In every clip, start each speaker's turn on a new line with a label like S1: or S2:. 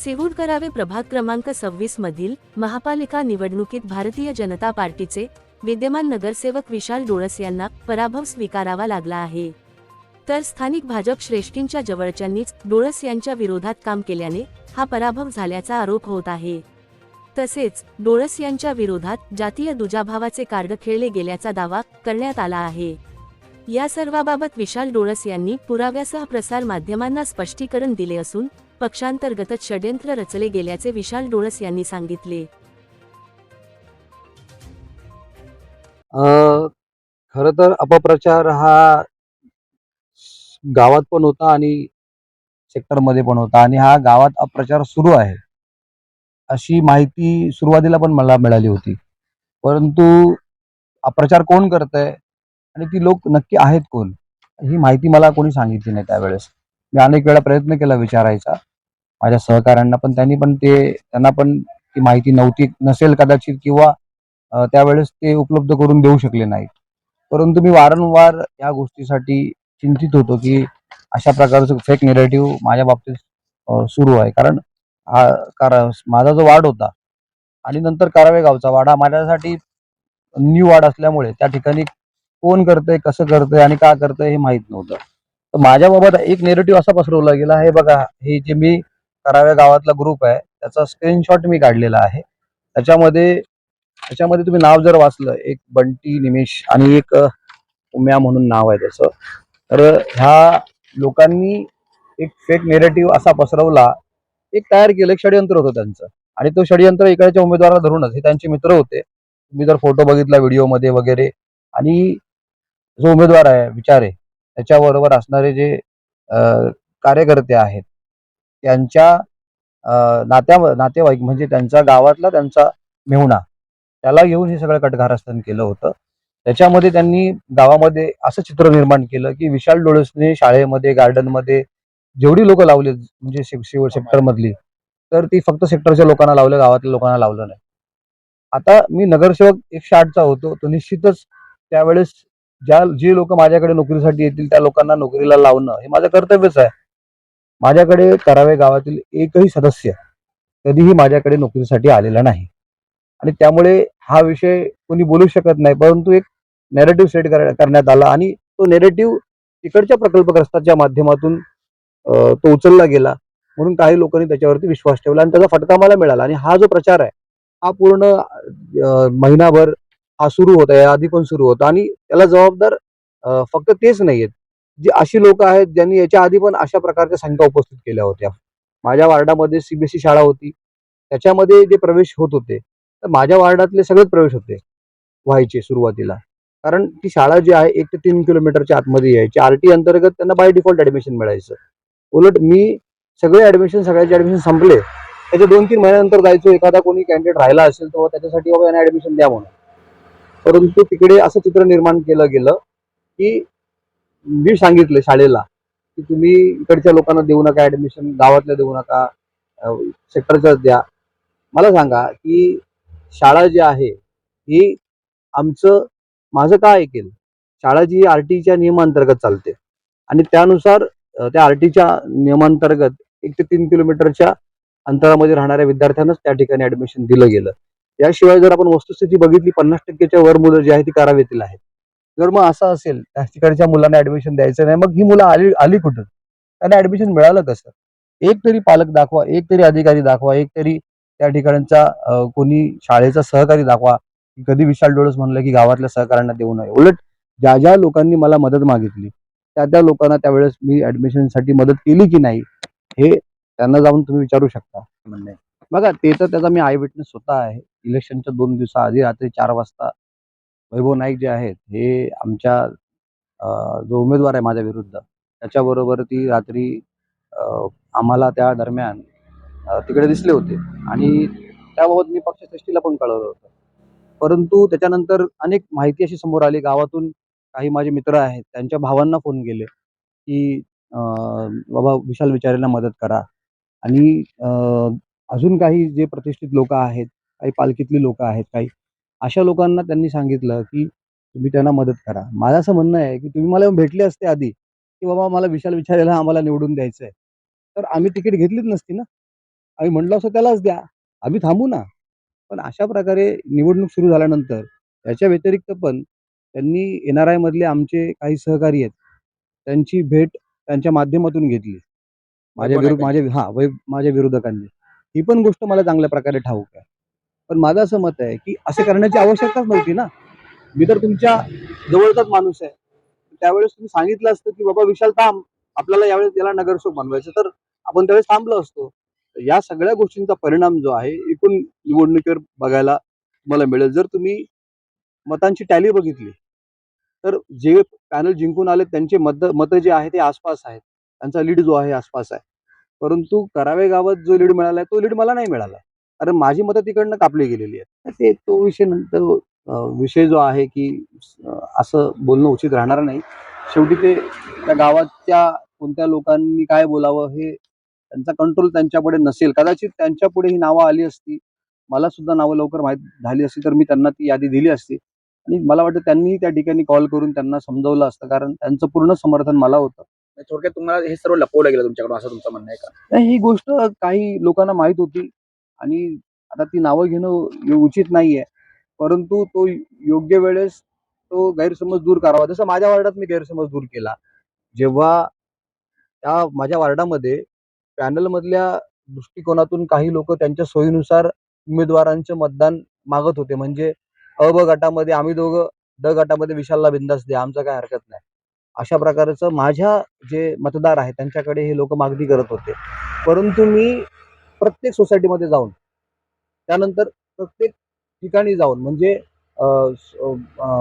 S1: सिहूड करावे प्रभाग क्रमांक 26 मधील महापालिका निवडणुकीत भारतीय जनता पार्टीचे विद्यमान नगरसेवक विशाल डोळस यांना पराभव स्वीकारावा लागला आहे. तर स्थानिक भाजप श्रेष्ठींच्या जवळच्यांनीच डोळस यांच्या विरोधात काम केल्याने हा पराभव झाल्याचा आरोप होत आहे. तसेच डोळस यांच्या विरोधात जातीय दुजाभावाचे कार्ड खेळले गेल्याचा दावा करण्यात आला आहे. या सर्वाबाबत विशाल डोळस यांनी पुराव्यासह प्रसार माध्यमांना स्पष्टीकरण दिले असून पक्षांतर्गतच षड्यंत्र रचले गेल्याचे विशाल डोळस यांनी सांगितले.
S2: खरं तर अपप्रचार हा गावात पण होता आणि सेक्टरमध्ये पण होता आणि हा गावात अपप्रचार सुरू आहे अशी माहिती सुरुवातीला पण मला मिळाली होती. परंतु अपप्रचार कोण करतंय आणि ती लोक नक्की आहेत कोण ही माहिती मला कोणी सांगितली नाही. त्यावेळेस मी अनेक वेळा प्रयत्न केला विचारायचा माझ्या सहकाऱ्यांना, पण त्यांना पण ती माहिती नसेल कदाचित, किंवा त्यावेळेस ते उपलब्ध करून देऊ शकले नाहीत. परंतु मी वारंवार या गोष्टीसाठी चिंतित होतो की अशा प्रकारचं फेक नेरेटिव्ह माझ्या बाबतीत सुरू आहे. कारण माझा जो वार्ड होता आणि नंतर करावे गावचा वार्ड हा माझ्यासाठी न्यू वार्ड असल्यामुळे त्या ठिकाणी कोण करतंय, कसं करतंय आणि का करतंय हे माहित नव्हतं. तर माझ्याबाबत एक नेरेटिव्ह असा पसरवला गेला. हे बघा, हे जे मी कराव्या गावातला ग्रुप आहे त्याचा स्क्रीनशॉट मी काढलेला आहे. त्याच्यामध्ये तुम्ही नाव जर वाचलं, एक बंटी निमेश आणि एक उम्या म्हणून नाव आहे त्याचं, तर ह्या लोकांनी एक फेक नेरेटिव्ह असा पसरवला, एक तयार केलं, एक षडयंत्र होतं त्यांचं. आणि तो षडयंत्र इकडच्या उमेदवाराला धरूनच, हे त्यांचे मित्र होते. तुम्ही जर फोटो बघितला व्हिडिओमध्ये वगैरे, आणि जो उमेदवार आहे विचारे त्याच्याबरोबर असणारे जे कार्यकर्ते आहेत त्यांच्या नातेवाईक म्हणजे त्यांच्या गावातला त्यांचा मेहुणा, त्याला घेऊन हे सगळं कटकारस्थान केलं होतं. त्याच्यामध्ये त्यांनी गावामध्ये असं चित्र निर्माण केलं की विशाल डोळसने शाळेमध्ये, गार्डनमध्ये जेवढी लोक लावली म्हणजे सेक्टर मधली, तर ती फक्त सेक्टरच्या लोकांना लावलं, गावातल्या लोकांना लावलं नाही. आता मी नगरसेवक 108चा होतो, तो निश्चितच त्यावेळेस जे लोक माझ्याकडे नोकरीसाठी येतील त्या लोकांना नोकरीला लावणं हे माझं कर्तव्यच आहे. माझ्याकडे करावे गावातील एकही सदस्य कधीही माझ्याकडे नोकरीसाठी आलेला नाही आणि त्यामुळे हा विषय कोणी बोलू शकत नाही. परंतु एक नेरेटिव्ह सेट करण्यात आला आणि तो नेरेटिव्ह तिकडच्या प्रकल्पग्रस्ताच्या माध्यमातून तो उचलला गेला, म्हणून काही लोकांनी त्याच्यावरती विश्वास ठेवला आणि त्याचा फटका मला मिळाला. आणि हा जो प्रचार आहे हा पूर्ण महिनाभर हा सुरू होता, या आधी पण सुरू होता आणि त्याला जबाबदार फक्त तेच नाहीयेत, जी अशी लोक आहेत ज्यांनी याच्या आधी पण अशा प्रकारच्या शंका उपस्थित केल्या होत्या. माझ्या वार्डामध्ये सीबीएसई शाळा होती, त्याच्यामध्ये जे प्रवेश होत होते तर माझ्या वार्डातले सगळेच प्रवेश होते व्हायचे सुरुवातीला. कारण ती शाळा जी आहे 1 ते 3 किलोमीटरच्या आतमध्ये यायची. आरटी अंतर्गत त्यांना बाय डिफॉल्ट ऍडमिशन मिळायचं. उलट मी सगळ्याचे ऍडमिशन संपले त्याच्या 2-3 महिन्यानंतर जायचो, एखादा कोणी कॅन्डिडेट राहिला असेल तर त्याच्यासाठी बाबा यांना ऍडमिशन द्या म्हणून. परंतु तिकडे असं चित्र निर्माण केलं गेलं की मी सांगितलं शाळेला की तुम्ही इकडच्या लोकांना देऊ नका ऍडमिशन, गावातल्या देऊ नका, सेक्टरच्याच द्या. मला सांगा की शाळा जी आहे ही माझं काय ऐकेल? शाळा जी आरटीच्या नियमांतर्गत चालते आणि त्यानुसार त्या आरटीच्या नियमांतर्गत 1 ते 3 किलोमीटरच्या अंतरामध्ये राहणाऱ्या विद्यार्थ्यांनाच त्या ठिकाणी ऍडमिशन दिलं गेलं. याशिवाय जर आपण वस्तुस्थिती बघितली, 50%च्या वर मुलं जी आहेत ती करावेतील आहेत. जर मग असं असेल त्या ठिकाणच्या मुलांना ऍडमिशन द्यायचं नाही, मग ही मुलं आली कुठून? त्यांना ऍडमिशन मिळालं कसं? एक तरी पालक दाखवा, एक तरी अधिकारी दाखवा, एक तरी त्या ठिकाणचा कोणी शाळेचा सहकारी दाखवा. कधी विशाल डोळस म्हणलं की गावातल्या सहकाऱ्यांना देऊ नये. उलट ज्या लोकांनी मला मदत मागितली त्या लोकांना त्यावेळेस मी ऍडमिशनसाठी मदत केली की नाही हे त्यांना जाऊन तुम्ही विचारू शकता. म्हणणे बघा, ते तर त्याचा मी आय विटनेस स्वतः आहे. इलेक्शनच्या 2 दिवसाआधी रात्री 4 वाजता वैभव नाईक जे आहेत हे आमच्या जो उमेदवार आहे माझ्या विरुद्ध त्याच्याबरोबर ती रात्री आम्हाला त्या दरम्यान तिकडे दिसले होते आणि त्याबाबत मी पक्षश्रेष्ठीला पण कळवलं होतं. परंतु त्याच्यानंतर अनेक माहिती अशी समोर आली. गावातून काही माझे मित्र आहेत त्यांच्या भावांना फोन केले की बाबा विशाल विचारेला मदत करा. आणि अजून काही जे प्रतिष्ठित लोक आहेत, काही पालखीतली लोक आहेत, काही अशा लोकांना त्यांनी सांगितलं की तुम्ही त्यांना मदत करा. माझं असं म्हणणं आहे की तुम्ही मला भेटले असते आधी की बाबा मला विशाल विचारेला आम्हाला निवडून द्यायचं आहे, तर आम्ही तिकीट घेतलीच नसती ना. आम्ही म्हटलं असं त्यालाच द्या, आम्ही थांबू ना. पण अशा प्रकारे निवडणूक सुरू झाल्यानंतर याच्या व्यतिरिक्त पण त्यांनी NRI मधले आमचे काही सहकारी आहेत, त्यांची भेट त्यांच्या माध्यमातून घेतली.
S3: वैभव नाईकांची.
S2: माझ्या विरोधकांनी. ही पण गोष्ट मला चांगल्या प्रकारे ठाऊक आहे. पण माझं असं मत आहे, की असं करण्याची आवश्यकताच नव्हती ना. मी तर तुमच्या जवळचाच माणूस आहे. त्यावेळेस तुम्ही सांगितलं असतं, की बाबा विशाल थांब, आपल्याला यावेळेस याला नगरसेवक बनवायचं, तर आपण त्यावेळेस थांबलो असतो. तर या सगळ्या गोष्टींचा परिणाम जो आहे, एकूण निवडणुकीवर बघायला मला मिळेल. जर तुम्ही मतांची टॅली बघितली, तर जे पॅनल जिंकून आले त्यांचे मतं जे आहे ते आसपास आहेत. त्यांचा लीड जो आहे आसपास आहे. परंतु करावे गावात जो लीड मिळालाय तो लीड मला नाही मिळाला. कारण माझी मतं तिकडनं कापली गेलेली आहेत. तर ते तो विषय नंतर विषय जो आहे की असं बोलणं उचित राहणार नाही. शेवटी ते त्या गावाच्या कोणत्या लोकांनी काय बोलावं हे त्यांचा कंट्रोल त्यांच्यापुढे नसेल. कदाचित त्यांच्यापुढे ही नावं आली असती. मला सुद्धा नावं लवकर माहीत झाली असती तर मी त्यांना ती यादी दिली असती. आणि मला वाटतं त्यांनीही त्या ठिकाणी कॉल करून त्यांना समजावलं असतं. कारण त्यांचं पूर्ण समर्थन मला होतं.
S3: थोडक्यात तुम्हाला हे सर्व लपवलं गेलं तुमच्याकडून असं तुमचं म्हणणं आहे का?
S2: नाही, ही गोष्ट काही लोकांना माहीत होती आणि आता ती नावं घेणं उचित नाहीये. परंतु तो योग्य वेळेस तो गैरसमज दूर करावा. जसं माझ्या वार्डात मी गैरसमज दूर केला. जेव्हा त्या माझ्या वार्डामध्ये पॅनलमधल्या दृष्टिकोनातून काही लोकं त्यांच्या सोयीनुसार उमेदवारांचं मतदान मागत होते. म्हणजे अ, ब गटामध्ये आम्ही दोघं, ड गटामध्ये विशालला बिनधास्त द्या, आमचं काही हरकत नाही. अशा प्रकारचं माझ्या जे मतदार आहेत त्यांच्याकडे हे लोकं मागणी करत होते. परंतु मी प्रत्येक सोसायटीमध्ये जाऊन, त्यानंतर प्रत्येक ठिकाणी जाऊन म्हणजे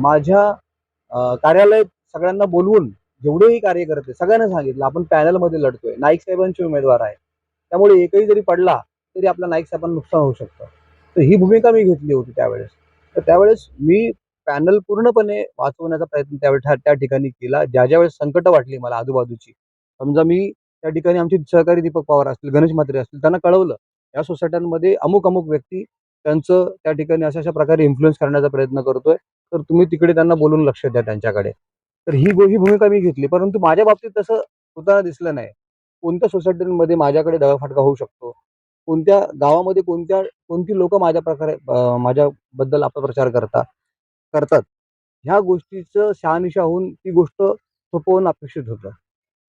S2: माझ्या कार्यालयात सगळ्यांना बोलवून जेवढेही कार्यकर्ते सगळ्यांना सांगितलं, आपण पॅनलमध्ये लढतोय. नाईक साहेबांचे उमेदवार आहे. त्यामुळे एकही जरी पडला तरी आपल्या नाईक साहेबांना नुकसान होऊ शकतं. तर ही भूमिका मी घेतली होती त्यावेळेस. तर त्यावेळेस मी पॅनल पूर्णपणे वाचवण्याचा प्रयत्न त्या ठिकाणी केला. ज्या-ज्या संकटं वाटली मला आजूबाजूची. समजा मी त्या ठिकाणी आमचे सहकारी दीपक पवार असतील, गणेश म्हात्रे असतील, त्यांना कळवलं. या सोसायट्यांमध्ये अमुक-अमुक व्यक्ती त्यांचं त्या ठिकाणी अशा-अशा प्रकारे इन्फ्लुअन्स करण्याचा प्रयत्न करतोय. तर तुम्ही तिकडे त्यांना बोलून लक्ष द्या त्यांच्याकडे. तर ही भूमिका मी घेतली. परंतु माझ्या बाबतीत तसं होताना दिसलं नाही. कोणत्या सोसायटीमध्ये माझ्याकडे दगाफटका होऊ शकतो. कोणत्या गावामध्ये कोणती लोकं माझ्याबद्दल अपप्रचार करतात. ह्या गोष्टीचं शहानिशा होऊन ती गोष्ट सोपवणं अपेक्षित होतं.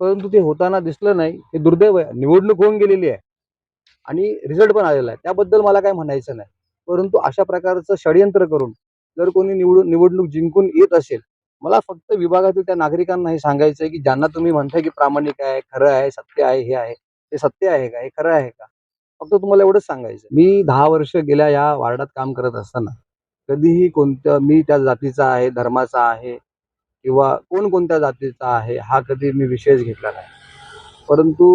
S2: परंतु ते होताना दिसलं नाही. हे दुर्दैव आहे. निवडणूक होऊन गेलेली आहे आणि रिझल्ट पण आलेला आहे. त्याबद्दल मला काही म्हणायचं नाही. परंतु अशा प्रकारचं षडयंत्र करून जर कोणी निवडणूक जिंकून येत असेल, मला फक्त विभागातील त्या नागरिकांना हे सांगायचं आहे, की ज्यांना तुम्ही म्हणताय की प्रामाणिक आहे, खरं आहे, सत्य आहे, हे आहे. हे सत्य आहे का? हे खरं आहे का? फक्त तुम्हाला एवढंच सांगायचं आहे. मी 10 वर्ष गेल्या या वार्डात काम करत असताना कधीही मी त्या जातीचा आहे, धर्माचा आहे किंवा कोण कोणत्या जातीचा आहे, हा कधी मी विषयच घेतला नाही. परंतु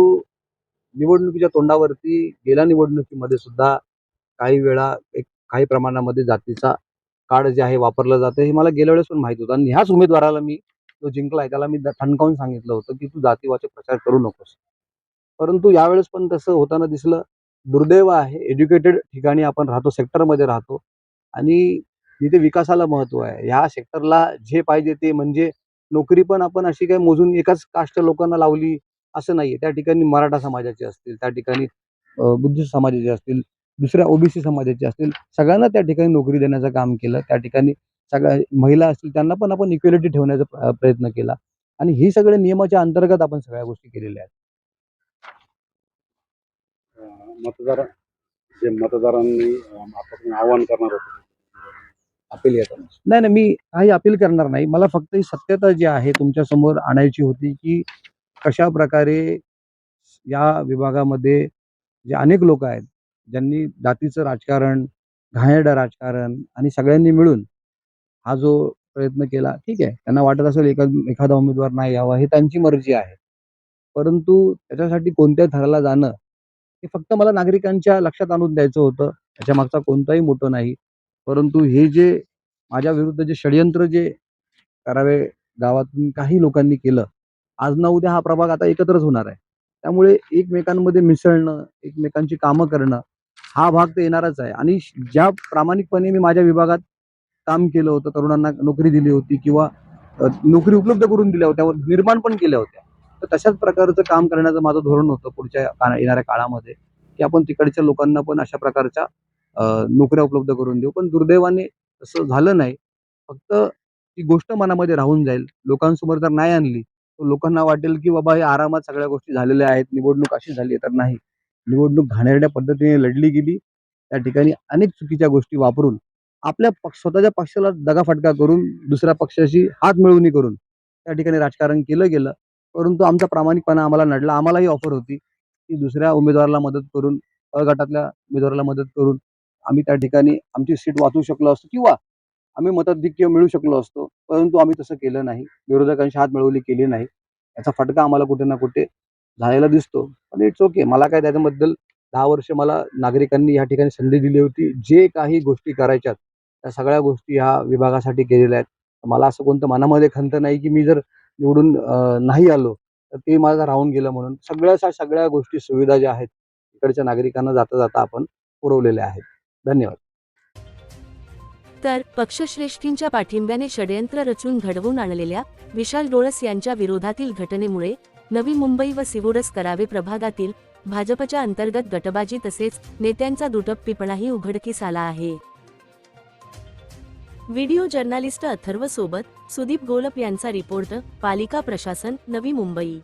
S2: निवडणुकीच्या तोंडावरती गेल्या निवडणुकीमध्ये सुद्धा काही वेळा काही प्रमाणामध्ये जातीचा कार्ड जे आहे वापरलं जातं हे मला गेल्या वेळेस पण माहित होतं आणि ह्याच उमेदवाराला जो जिंकलाय त्याला मी ठणकावून सांगितलं होतं, की तू जातीवाचक प्रचार करू नकोस. परंतु यावेळेस पण तसं होताना दिसलं. दुर्दैव आहे. एज्युकेटेड ठिकाणी आपण राहतो, सेक्टरमध्ये राहतो आणि तिथे विकासाला महत्त्व आहे. ह्या सेक्टरला जे पाहिजे ते म्हणजे नोकरी पण आपण अशी काही मोजून एकाच कास्ट लोकांना लावली असं नाहीये. त्या ठिकाणी मराठा समाजाचे असतील, त्या ठिकाणी बुद्धिस्ट समाजाचे असतील, दुसऱ्या ओबीसी समाजाचे असतील, सगळ्यांना त्या ठिकाणी नोकरी देण्याचं काम केलं. त्या ठिकाणी सगळ्या महिला असतील त्यांना पण आपण इक्वेलिटी ठेवण्याचा प्रयत्न केला आणि ही सगळ्या नियमाच्या अंतर्गत आपण सगळ्या गोष्टी केलेल्या आहेत.
S4: मतदार जे मतदारांनी आपल्याकडून आवाहन करणार होते अपील येताना.
S2: नाही, मी काही अपील करणार नाही. मला फक्त ही सत्यता जी आहे तुमच्यासमोर आणायची होती, की कशाप्रकारे या विभागामध्ये जे अनेक लोकं आहेत, ज्यांनी जातीचं राजकारण, घाणेरडं राजकारण आणि सगळ्यांनी मिळून हा जो प्रयत्न केला, ठीक आहे. त्यांना वाटत असेल एखादा उमेदवार नाही यावा, ही त्यांची मर्जी आहे. परंतु त्याच्यासाठी कोणत्या थराला जाणं, हे फक्त मला नागरिकांच्या लक्षात आणून द्यायचं होतं. त्याच्यामागचा कोणताही मोटो नाही. परंतु हे जे माझ्या विरुद्ध जे षडयंत्र करावे गावातून काही लोकांनी केलं, आज ना उद्या हा प्रभाग आता एकत्रच होणार आहे. त्यामुळे एकमेकांमध्ये मिसळणं, एकमेकांची कामं करणं, हा भाग तर येणारच आहे आणि ज्या प्रामाणिकपणे मी माझ्या विभागात काम केलं होतं, तरुणांना नोकरी दिली होती किंवा नोकरी उपलब्ध करून दिल्या होत्या, निर्माण पण केल्या होत्या. तर तशाच प्रकारचं काम करण्याचं माझं धोरण होतं पुढच्या येणाऱ्या काळामध्ये की आपण तिकडच्या लोकांना पण अशा प्रकारच्या नोकऱ्या उपलब्ध करून देऊ. पण दुर्दैवाने तसं झालं नाही. फक्त ती गोष्ट मनामध्ये राहून जाईल. लोकांसमोर जर नाही आणली, तर लोकांना वाटेल की बाबा हे आरामात सगळ्या गोष्टी झालेल्या आहेत. निवडणूक अशी झाली तर नाही. निवडणूक घाणेरड्या पद्धतीने लढली गेली. त्या ठिकाणी अनेक चुकीच्या गोष्टी वापरून आपल्या स्वतःच्या पक्षाला दगाफटका करून दुसऱ्या पक्षाशी हातमिळवणी करून त्या ठिकाणी राजकारण केलं गेलं. परंतु आमचा प्रामाणिकपणा आम्हाला नडला. आम्हालाही ऑफर होती की दुसऱ्या उमेदवाराला मदत करून, अ गटातल्या उमेदवाराला मदत करून आम्ही त्या ठिकाणी आमची सीट वाचवू शकलो असतो किंवा आम्ही मताधिक्य मिळवू शकलो असतो. परंतु आम्ही तसं केलं नाही. विरोधकांशी हातमिळवणी केली नाही. याचा फटका आम्हाला कुठे ना कुठे झालेला दिसतो. पण इट्स ओके. मला काय त्याच्याबद्दल 10 वर्ष मला नागरिकांनी या ठिकाणी संधी दिली होती. जे काही गोष्टी करायच्यात, त्या सगळ्या गोष्टी ह्या विभागासाठी केलेल्या आहेत. मला असं कोणतं मनामध्ये खंत नाही, की मी जर निवडून नाही आलो, तर ते माझं राहून गेलं म्हणून. सगळ्या गोष्टी सुविधा ज्या आहेत, इकडच्या नागरिकांना जाता आपण पुरवलेल्या आहेत. धन्यवाद.
S1: तर पक्षश्रेष्ठींच्या पाठिंब्याने षडयंत्र रचून घडवून आणलेल्या विशाल डोळस यांच्या विरोधातील घटनेमुळे नवी मुंबई व सिवोरस करावे प्रभागातील भाजपच्या अंतर्गत गटबाजी तसेच नेत्यांचा दुटप्पीपणाही उघडकीस आला आहे. व्हिडिओ जर्नालिस्ट अथर्व सोबत सुदीप गोलप यांचा रिपोर्ट, पालिका प्रशासन, नवी मुंबई.